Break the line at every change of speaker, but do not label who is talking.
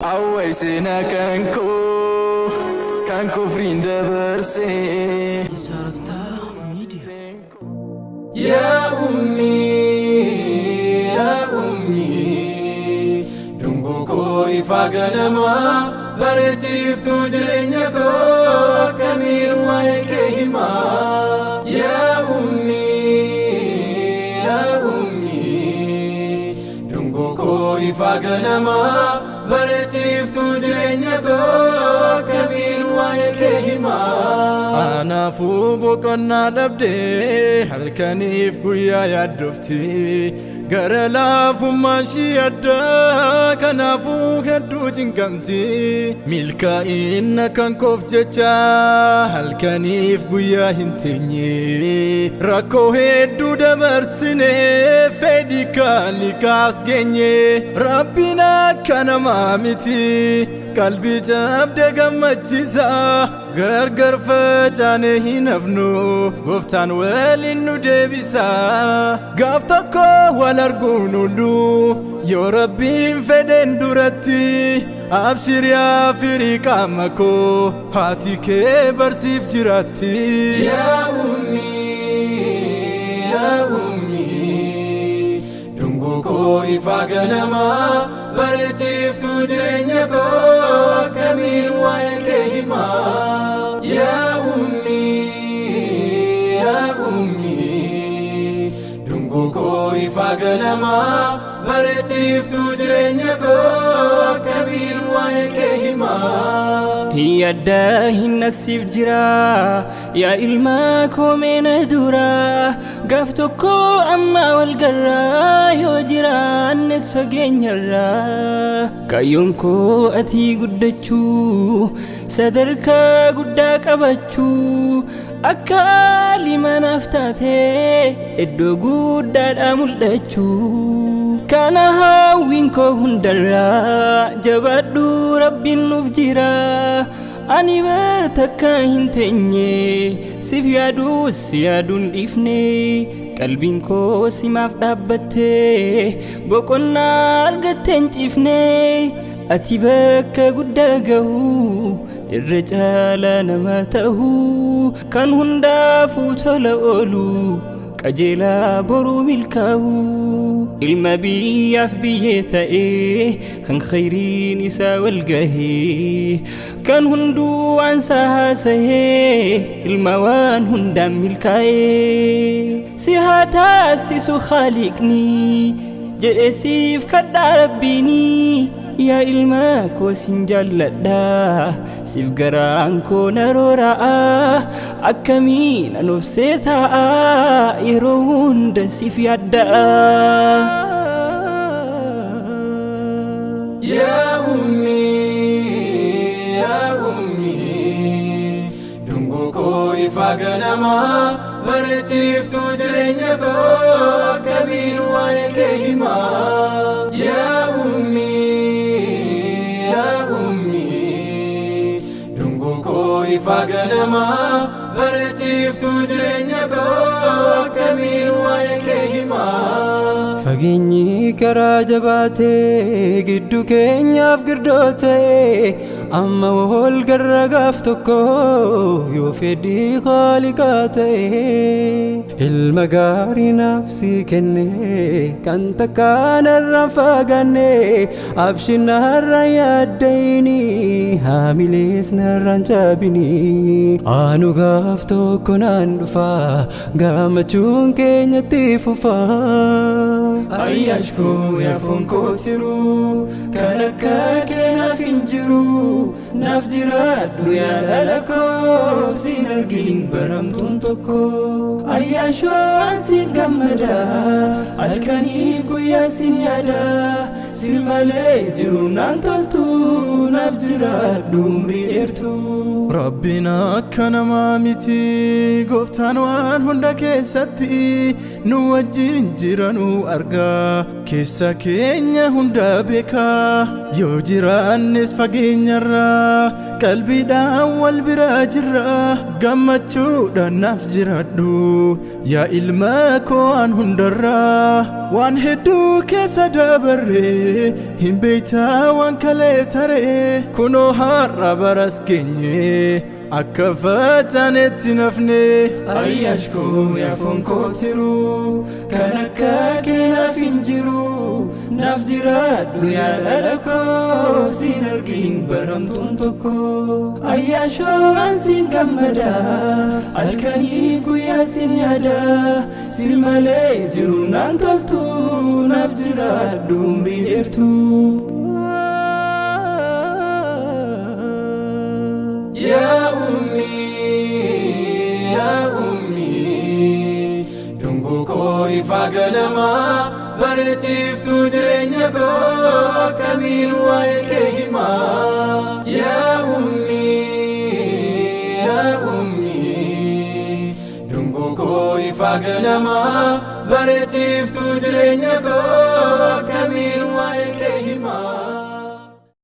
awwaysina kanko friend berse
Sarta Media.
ya ummi dungo ko ifaganama bartif tujrenya ko kamil waykehima ya ummi dungo ko ifaganama bartif tujrenya ko kamil waykehima ana fubo konna dabde halkanif guya yadufti garala fumashi adda kanafu heddu jingamti milka inna kankof jecha halkanif guya hintenye rako heddu dabarsine fedika likas genye rabbina kanama miti qalbi jabde gammachiza gargar fajane hinafnu goftan walinu debisa gaftako walargunulu yo rabbin feden durati abshir ya firiqamako hatike barsif jirati ya ummi dungo ko ifaganama bartif tujrenya ko kamil waykehima ya ummi dungo ko ifaganama bartif tujrenya ko kamil waykehima
Yadda hinasif jira ya ilma ko mena dura gaftoko amma wal garra yo jira annes fagenyarra kayon ko ati guddachu sadarka gudda qabachu akali manaftate eddo gudda da muldachu kana hawin ko hundarra jabadu rabbin nufjira ani bertakka hintenye sif yadun ifne qalbin ko simaf dabbatte boqonna argatten ifne ati bakka guddagahu irjala namatahu kan hunda futola olu kajela boru milkahu ilma biyaf biyeta kan khairin isa walgahi kan hundu ansaha sahe ilmawan hunda milkae sihata sisu khaliqni jedesif kadarabbini ya ilma ko sinjallada sif garan ko narora akamin anufseta irunda sif yadda
ya ummi dungo ko ifaganama bartif tujrenya ko kamil waykehima ya ummi dungo ko ifaganama bartif tujrenya ko kamil waykehima faginyi karajabate giddu kenyaf girdote amma wol garragaf tokko yo fedi khaliqate ilmagari nafsi kenne kanta kana rafagane abshina rayadaini hamilis naranjabini anu gaf tokko nandufa gamachun kenya tifufa ayashko ya fonkotiru kanaka kena finjiru nafjiradu ya lalako sinergin baramtun toko ayasho ansin gamada alkanif guya sinyada silmale jiru nantoltu na نفجر دمري إرتو
ربنا كان مامتي قفتان وان هندا كيستي نوجين جيرانو أرقا كيسا كينيا هندا بيكا يو جيران نسفقين يرا قلبي دا والبراجرا قمتشو دا نفجر دو يا إلماكو وان هندرا وان هدو كيسا دابري هم بيتا وان كاليتاري كنو هارا برسكيني أكفاتانت نفني
أياشكو يا فنكوترو كانكا كنا فنجرو نفجرات ويا لالكو سينرقين برمتون تكو أياشو أنسين كمدا الكنيف يا سنيادا سلمالي جرو نانتلتو نفجرات دمري إرتو يا أمي دنگو كوي فاقنما برتيف تجرينيكو كمين وايكيما يا أمي دنگو كوي فاقنما برتيف تجرينيكو